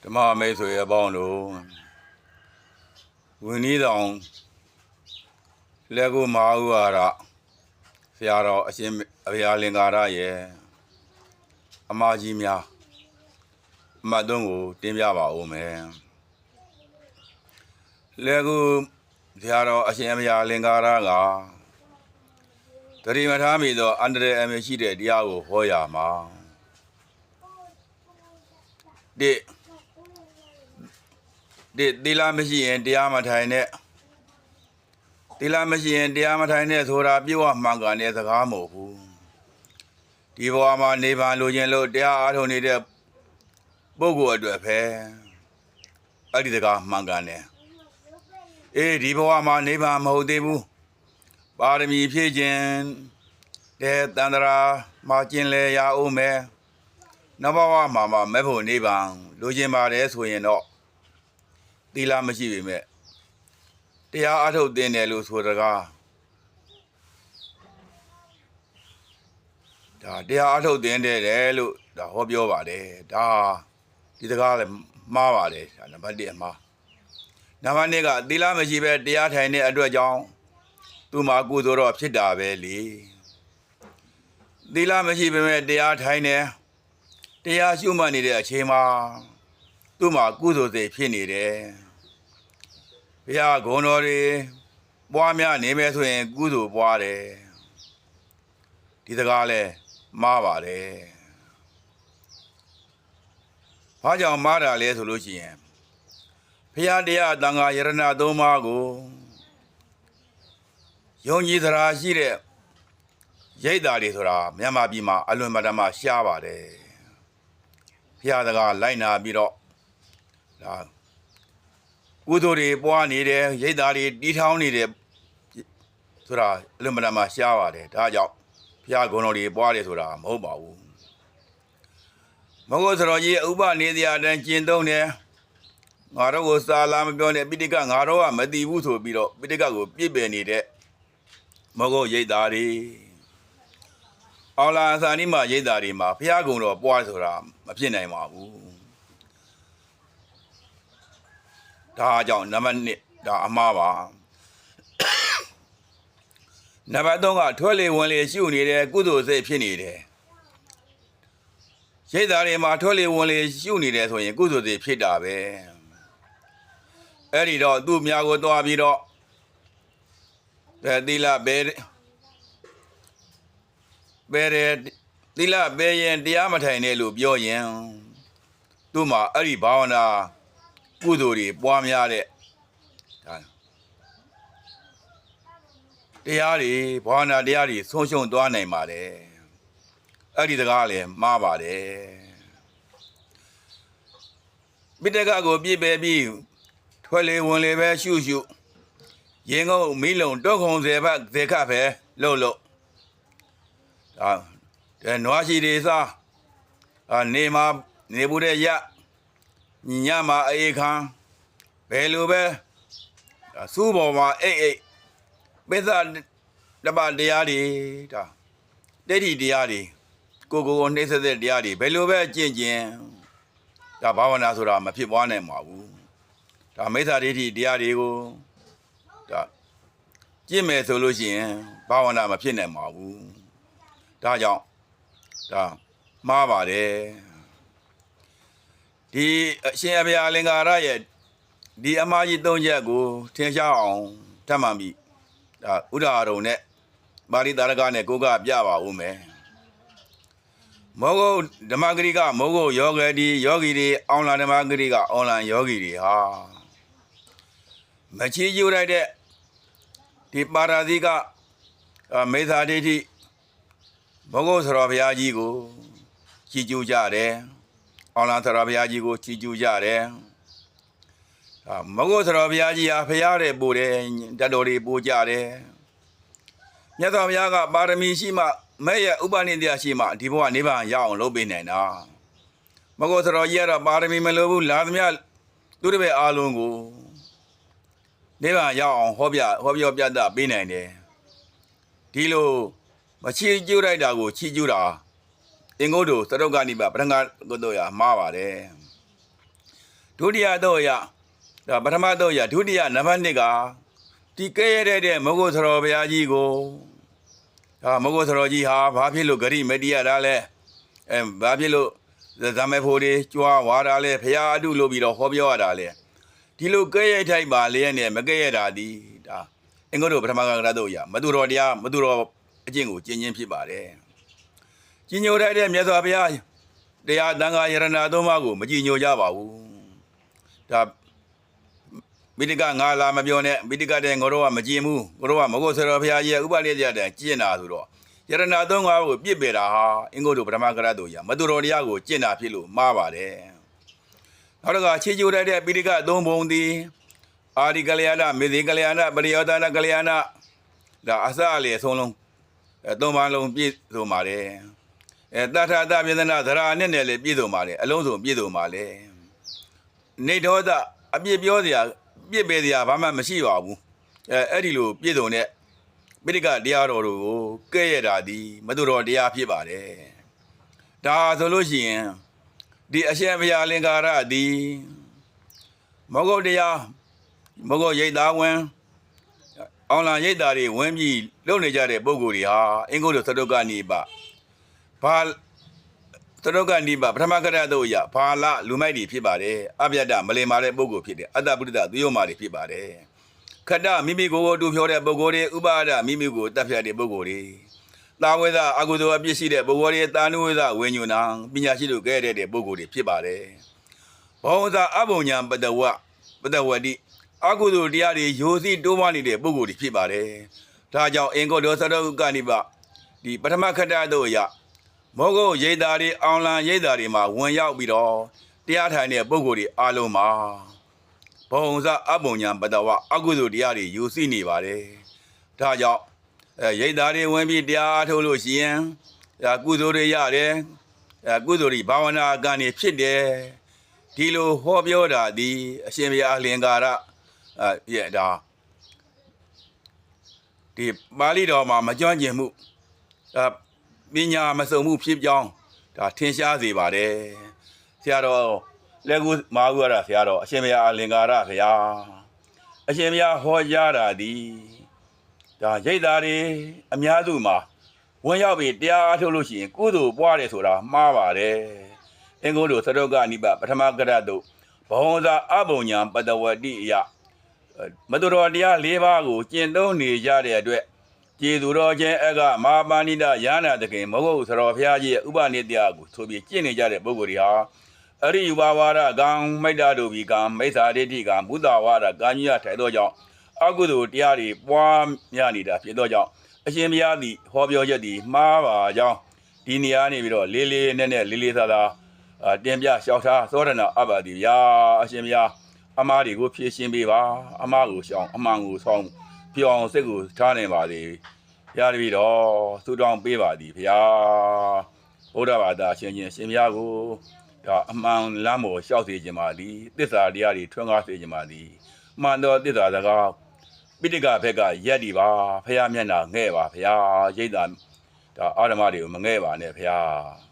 ဓမ္မမိတ်ဆွေအပေါင်းတို့ဝင်းနီးဆောင်လက်ကိုမဟာဥဟာရဆရာတော်အရှင်အဗျာလင်္ကာရရဲ့အမကြီးများအမတ်သုံးကိုတင်ပြပါဦးမယ်လက်ကိုဆရာတော်အရှင်အဗျာလင်္ကာရကတတိမထားမိသောအန္တရာယ်အမရှိတဲ့တရားကိုဟောရမှာဒီသီလမရှိရင်တရားမထိုင်နဲ့သီလမရှိရင်တရားမထိုင်နဲ့ဆိုတာပြေဝမှန်ကန်တဲ့စကားမဟုတ်ဘူးဒီဘဝမှာနိဗ္ဗာန်လိုချင်လို့တရားအားထုတ်နေတဲ့ပုဂ္ဂိုလ်အတွက်ပဲအဲ့ဒီစကားမှန်ကန်တယ်ဒီဘဝမှာနိဗ္ဗာန်မဟုတ်သေးဘူးပါရမီဖြည့်ခြင်းတဲ့တန္တရာမှာကျင်လေရအောင်မယ်နောက်ဘဝမှာမဲ့ဖို့နိဗ္ဗာန်လိုချင်ပါတယ်ဆိုရင်တော့သီလမရှိပေမဲ့တရားအထုတ်တင်တယ်လို့ဆိုတကားဒါတရားအထုတ်တင်တယ်လို့ဒါဟောပြောပါတယ်ဒါဒီစကားလည်းမှားပါတယ်နံပါတ်1အမှားနံပါတ်2ကသီလမရှိပဲတရားထိုင်တဲ့အတွက်ကြောင့်သူ့မှာကုသိုလ်တော့ဖြစ်တာပဲလေသီလမရှိပေမဲ့တရားထိုင်တယ်တရားရှုမှတ်နေတဲ့အချိန်မှာသူ့မှာကုသိုလ်စိတ်ဖြစ်နေတယ်ဘုရားဂုဏ်တော်တွေပွားများနေမယ်ဆိုရင်ကုသိုလ်ပွားတယ်ဒီစကားလဲမှားပါတယ်ဘာကြောင့်မှားတာလဲဆိုလို့ရှိရင်ဘုရားတရားသံဃာယရဏသုံးပါးကိုယုံကြည်သရာရှိတဲ့ရိတ်တာတွေဆိုတာမြန်မာပြည်မှာအလွန်မတမရှားပါတယ်ဘုရားစကားလိုက်နာပြီးတော့ဒါကုသိုလ်တွေပွားနေတယ်ရိတ်သားတွေတီးထောင်းနေတယ်ဆိုတာအလွန်မတန်မှရှားပါတယ်ဒါကြောင့်ဘုရားဂုဏ်တော်တွေပွားတယ်ဆိုတာမဟုတ်ပါဘူးမဟုတ်ဆိုတော့ကြီးဥပနေစရာတန်းကျင့်သုံးတယ်ငါတို့ကိုစာလာမပြောနဲ့ပိဋကငါတို့ကမသိဘူးဆိုပြီးတော့ပိဋကကိုပြစ်ပယ်နေတဲ့မဟုတ်ရိတ်သားတွေအောင်လာအစာနီးမှာရိတ်သားတွေမှာဘုရားဂုဏ်တော်ပွားဆိုတာမဖြစ်နိုင်ပါဘူးဒါကြောင့်နံပါတ်1ဒါအမှားပါနံပါတ်3ကထွက်လေဝင်လေရှုနေတဲ့ကုသိုလ်စိတ်ဖြစ်နေတယ်ရိတ်သားတွေမှာထွက်လေဝင်လေရှုနေတယ်ဆိုရင်ကုသိုလ်စိတ်ဖြစ်တာပဲအဲ့ဒီတော့သူ့မြာကိုသွားပြီးတော့သီလပဲသီလပဲရင်တရားမထိုင်နဲ့လို့ပြောရင်သူ့မှာအဲ့ဒီဘာဝနာကုသိုလ်တွေပွားများတဲ့ဒါတရားတွေဘာဝနာတရားတွေဆုံးရှုံးသွားနိုင်ပါတယ်အဲ့ဒီစကားလည်းမှားပါတယ်ပိဋကကိုပြည့်ပယ်ပြီးထွက်လေဝင်လေပဲရှုရင်ကုန်မိလုံတောခုံစေဘဇေခပဲလှုပ်ဒါနွားရှိတွေစားနေမှာနေဘူးတဲ့ရညမှာအေးခံဘယ်လိုပဲစူးပေါ်မှာအိတ်ပိဿတပတရားတွေဒါတိဋ္ဌိတရားတွေကိုနှိမ့်ဆက်တဲ့တရားတွေဘယ်လိုပဲကျင့်ဒါဘာဝနာဆိုတာမဖြစ်ပွားနိုင်ပါဘူးဒါမိစ္ဆာဒိဋ္ဌိတရားတွေကိုဒါကျင့်မယ်ဆိုလို့ရှိရင်ဘာဝနာမဖြစ်နိုင်ပါဘူးဒါကြောင့်ဒါမှားပါတယ်ဒီအရှင်အဗျာလင်္ကာရရဲ့ဒီအမှားကြီး၃ချက်ကိုထင်ရှားအောင်ထပ်မှန်ပြီးဒါဥဒ္ဒါရုံနဲ့ပါဠိတာရကနဲ့ကိုကပြပါဦးမယ်မောဂုဓမ္မဂရိကမောဂုယောဂီယောဂီတွေအောင်လာဓမ္မဂရိကအောင်လာယောဂီတွေဟာမချီးကျူးလိုက်တဲ့ဒီပါရာဇိကမေသာဒိဋ္ဌိမောဂုဆရာဘုရားကြီးကိုချီးကျူးကြတယ်အောင်လာဆရာဘုရားကြီးကိုချီးကျူးကြတယ်မဟုတ်ဆရာဘုရားကြီးဟာဖရာတဲ့ပို့တယ်တတ်တော်တွေပို့ကြတယ်မြတ်စွာဘုရားကပါရမီရှိမှမဲ့ရဲ့ဥပနိဒေယရှိမှဒီဘဝနိဗ္ဗာန်ရအောင်လုပ်ပေးနိုင်တာမဟုတ်ဆရာကြီးကတော့ပါရမီမလိုဘူးလာသမျှသူတပည့်အားလုံးကိုနိဗ္ဗာန်ရအောင်ဟောပြောပြတတ်ပေးနိုင်တယ်ဒီလိုမချီးကျူးလိုက်တာကိုချီးကျူးတာအင်္ဂုတ္တသရုပ်ကနိဗ္ဗာန်ပထမကုသိုလ်ရမှားပါတယ် ဒုတိယတော့ရဒါပထမတော့ရဒုတိယနံပါတ်1ကဒီကဲရတဲ့မဂုတ်သရောဘုရားကြီးကိုမဂုတ်သရောကြီးဟာဘာဖြစ်လို့ဂရိမတိရတာလဲဘာဖြစ်လို့ဇမေဖို့တွေကြွားဝါတာလဲဘုရားအတုလို့ပြီးတော့ဟောပြောရတာလဲဒီလိုကဲရထိုက်ပါလေနဲ့မကဲရတာဒီဒါအင်္ဂုတ္တပထမကရတော့ရမသူတော်တရားမသူတော်အကျင့်ကိုကျင့်ခြင်းဖြစ်ပါတယ်ကြီးညိုတဲ့မြတ်စွာဘုရားတရားသံဃာယရဏသုံးပါးကိုမကြီးညိုကြပါဘူးဒါမိတိကငါလာမပြောနဲ့မိတိကတဲ့ငါတို့ကမကြည်ဘူးငါတို့ကမဟုတ်ဆရာဘုရားကြီးဥပနိဒေယတဲ့ကျင့်တာဆိုတော့ယရဏသုံးပါးကိုပြစ်ပေတာဟာအင်္ဂုတ္တပထမကရတော့ရမသူတော်တရားကိုကျင့်တာဖြစ်လို့မှားပါတယ်နောက်တစ်ခါခြေကျိုတဲ့ပိဋကသုံးပုံသည်အာဒီကလျာဏမေဇေကလျာဏပရိယောဒနာကလျာဏဒါအစအလေအဆုံးလုံးသုံးပါးလုံးပြည့်စုံပါတယ်တထသပြေသနာသရာနဲ့လည်းပြည့်စုံပါတယ်အလုံးစုံပြည့်စုံပါလေနေဒေါသအပြစ်ပြောစရာပြစ်ပေစရာဘာမှမရှိပါဘူးအဲ့ဒီလိုပြည့်စုံတဲ့ပိဋကတရားတော်တို့ကိုကဲ့ရဲ့တာဒီမသူတော်တရားဖြစ်ပါတယ်ဒါဆိုလို့ရှိရင်ဒီအရှင်ဘုရားလင်္ကာရဒီမဂုတ်တရားမဂုတ်ရိတ်သားဝင်အောင်လံရိတ်သားတွေဝင်ပြီးလုံနေကြတဲ့ပုဂ္ဂိုလ်တွေဟာအင်္ဂုတ္တသတုကနိပဘာသတုကနိပပထမကရတော့ရဘာလလူမိုက်တွေဖြစ်ပါတယ်အပြတ်တမလင်မာတဲ့ပုဂ္ဂိုလ်ဖြစ်တယ်အတ္တပုရိသသူယောမာတွေဖြစ်ပါတယ်ခတ္တမိမိကိုယ်ကိုတူဖြောတဲ့ပုဂ္ဂိုလ်တွေဥပါဒမိမိကိုတပ်ဖြတ်တဲ့ပုဂ္ဂိုလ်တွေတာဝေဒအကုသိုလ်အပြစ်ရှိတဲ့ပုဂ္ဂိုလ်တွေတာနုဝေဒဝိညာဏပညာရှိတို့ကဲတဲ့ပုဂ္ဂိုလ်တွေဖြစ်ပါတယ်ဘောဇာအဘုံညာပတဝတိအကုသိုလ်တရားတွေယိုစီတိုးပွားနေတဲ့ပုဂ္ဂိုလ်တွေဖြစ်ပါတယ်ဒါကြောင့်အင်္ဂုတ္တသတုကနိပဒီပထမခတ္တတို့ရမောဂုတ်ရိတ်သားတွေအောင်လံရိတ်သားတွေမှာဝင်ရောက်ပြီးတော့တရားထိုင်တဲ့ပုဂ္ဂိုလ်တွေအားလုံးမှာဘုံစအဘုံညာပတဝအကုသိုလ်တရားတွေယူစီနေပါတယ်ဒါကြောင့်ရိတ်သားတွေဝင်ပြီးတရားအားထုတ်လို့ရှိရင်ကုသိုလ်တွေရတယ်ကုသိုလ်တွေဘာဝနာကံတွေဖြစ်တယ်ဒီလိုဟောပြောတာဒီအရှင်ဘုရားလင်္ကာရရဲ့ဒါဒီပါဠိတော်မှာမကြွကျင်မှုပညာမစုံမှုဖြစ်ကြောင်းဒါထင်ရှားစေပါတယ်ဆရာတော်လက်ကူမာဟုရတာဆရာတော်အရှင်ဘုရားလင်္ကာရဘုရားအရှင်ဘုရားဟောကြားတာဒီဒါရိတ်သားတွေအများစုမှာဝင်ရောက်ပြီးတရားအားထုတ်လို့ရှိရင်ကုသိုလ်ပွားတယ်ဆိုတာမှားပါတယ်အင်္ဂုတ္တသတုကနိပပထမကရတုဘောဇာအဘုံညာပတဝတိယမသူတော်တရား၄ပါးကိုကျင့်သုံးနေကြတဲ့အတွက်ကျေသူတော်ချင်းအကမဟာပါဏိတယာနာတခင်မဟုတ်ဆရာဘုရားကြီးရဲ့ဥပနိတယကိုဆိုပြီးကျင့်နေကြတဲ့ပုဂ္ဂိုလ်တွေဟာအရိယဝါဒကံမိတ္တတို့ဘီကံမိစ္ဆာဒိဋ္ဌိကံဘုဒ္ဓဝါဒကံကြီးရထိုင်သောကြောင့်အကုသိုလ်တရားတွေပွားများနေတာဖြစ်သောကြောင့်အရှင်ဘုရားသည်ဟောပြောချက်သည်မှားပါကြောင်းဒီနေရာနေပြီးတော့လေးလေးနက်နက်လေးလေးသာသာတင်ပြလျှောက်ထားသောရဏအဘတိဗျာအရှင်ဘုရားအမှားတွေကိုဖြေရှင်းပေးပါအမှားကိုရှောင်အမှန်ကိုဆောင်ပြောင်းစိတ်ကိုထားနေပါစေဘုရားတပည့်တော်ဆုတောင်းပေးပါသည်ဘုရားဘုရားဘာသာရှင်ရှင်ရှင်ဘုရားကိုဒါအမှန်လမ်းပေါ်လျှောက်စေခြင်းပါသည်သစ္စာတရားတွေထွန်းကားစေခြင်းပါသည်မှန်သောသစ္စာစကားပိဋကဘက်ကရက်ဒီပါဘုရားမျက်နှာငဲ့ပါဘုရားရိတ်တာဒါအာရမတွေကိုမငဲ့ပါနဲ့ဘုရား